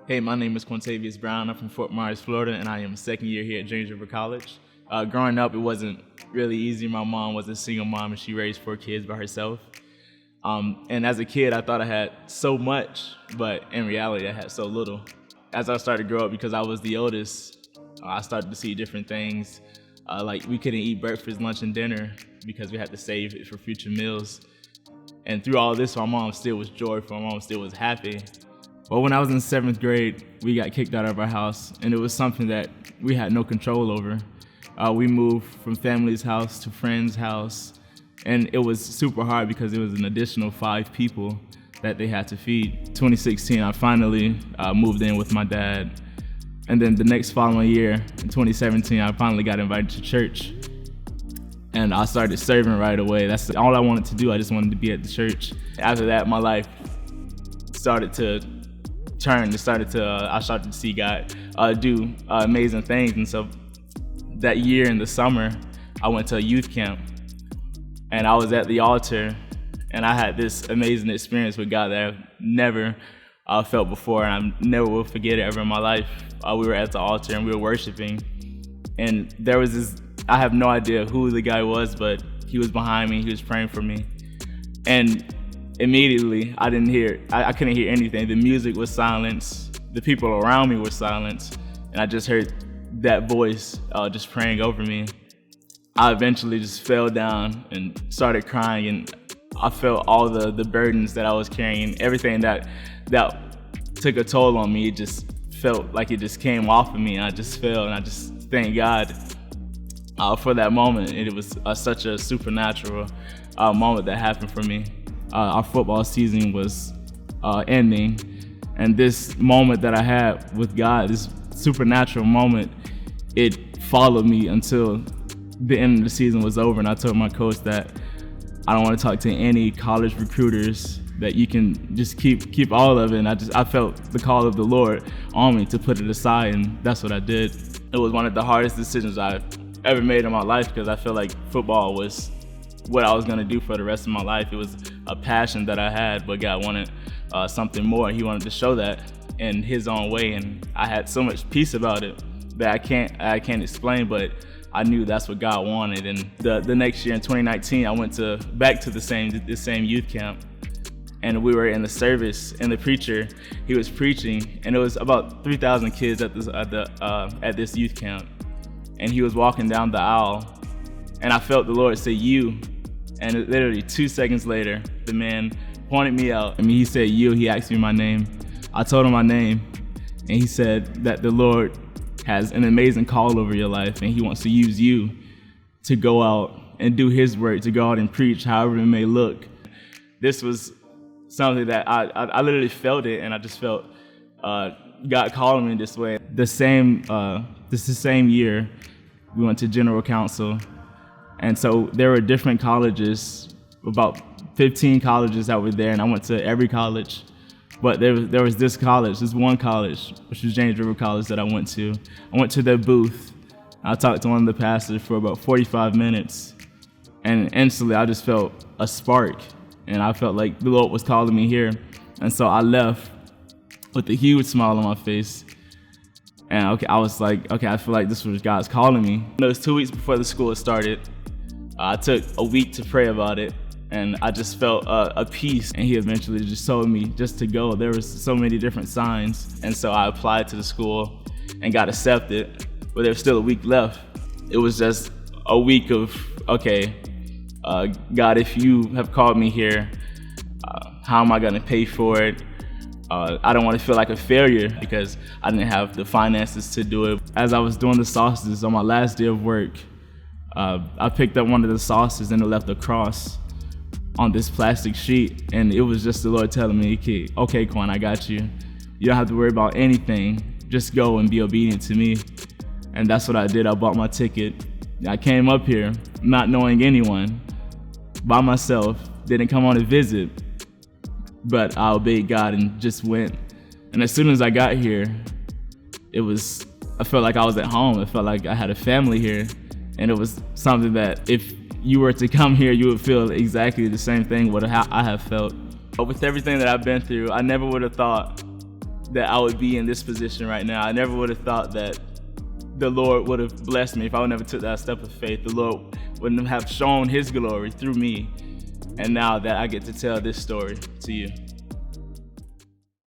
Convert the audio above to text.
Hey, my name is Quan Brown. I'm from Fort Myers, Florida, and I am a second year here at James River College. Growing up, it wasn't really easy. My mom was a single mom, and she raised 4 kids by herself. And as a kid, I thought I had so much, but in reality, I had so little. As I started to grow up, because I was the oldest, I started to see different things. Like we couldn't eat breakfast, lunch, and dinner because we had to save it for future meals. And through all this, my mom still was joyful. My mom still was happy. But when I was in 7th grade, we got kicked out of our house, and it was something that we had no control over. We moved from family's house to friend's house, and it was super hard because it was an additional 5 people that they had to feed. 2016, I finally moved in with my dad. And then the next following year, in 2017, I finally got invited to church. And I started serving right away. That's all I wanted to do. I just wanted to be at the church. After that, my life started to turn. I started to see God do amazing things. And so that year in the summer, I went to a youth camp. And I was at the altar, and I had this amazing experience with God that I've never felt before, and I never will forget it ever in my life. We were at the altar, and we were worshiping. And there was this, I have no idea who the guy was, but he was behind me, he was praying for me. And immediately, I couldn't hear anything. The music was silence, the people around me were silent, and I just heard that voice just praying over me. I eventually just fell down and started crying, and I felt all the burdens that I was carrying, everything that took a toll on me. It just felt like it just came off of me, and I just fell, and I just thank God for that moment. It was such a supernatural moment that happened for me. Our football season was ending, and this moment that I had with God, this supernatural moment, it followed me until the end of the season was over. And I told my coach that I don't want to talk to any college recruiters, that you can just keep all of it. And I felt the call of the Lord on me to put it aside, and that's what I did. It was one of the hardest decisions I've ever made in my life, because I felt like football was what I was going to do for the rest of my life. It was a passion that I had, but God wanted something more. He wanted to show that in His own way, and I had so much peace about it that I can't explain, but I knew that's what God wanted. And the next year in 2019, I went back to the same youth camp, and we were in the service, and the preacher, he was preaching, and it was about 3,000 kids at this youth camp, and he was walking down the aisle, and I felt the Lord say, "You," and literally 2 seconds later, the man pointed me out. He said, "You." He asked me my name. I told him my name, and he said that the Lord has an amazing call over your life, and He wants to use you to go out and do His work, to go out and preach, however it may look. This was something that I literally felt it, and I just felt God calling me this way. This is the same year we went to General Council, and so there were different colleges, about 15 colleges that were there, and I went to every college. But there was this one college, which was James River College, that I went to. I went to their booth. I talked to one of the pastors for about 45 minutes, and instantly I just felt a spark, and I felt like the Lord was calling me here. And so I left with a huge smile on my face, and I was like, okay, I feel like this was God's calling me. It was 2 weeks before the school started. I took a week to pray about it, and I just felt a peace, and He eventually just told me just to go. There was so many different signs, and so I applied to the school and got accepted, but there was still a week left. It was just a week of, okay, God, if You have called me here, how am I gonna pay for it? I don't want to feel like a failure because I didn't have the finances to do it. As I was doing the sauces on my last day of work, I picked up one of the sauces, and it left a cross on this plastic sheet, and it was just the Lord telling me, okay, Quan, I got you. You don't have to worry about anything. Just go and be obedient to me. And that's what I did. I bought my ticket. I came up here not knowing anyone, by myself, didn't come on a visit, but I obeyed God and just went. And as soon as I got here, I felt like I was at home. I felt like I had a family here, and it was something that if you were to come here, you would feel exactly the same thing what I have felt. But with everything that I've been through, I never would have thought that I would be in this position right now. I never would have thought that the Lord would have blessed me if I would never took that step of faith. The Lord wouldn't have shown his glory through me. And now that I get to tell this story to you.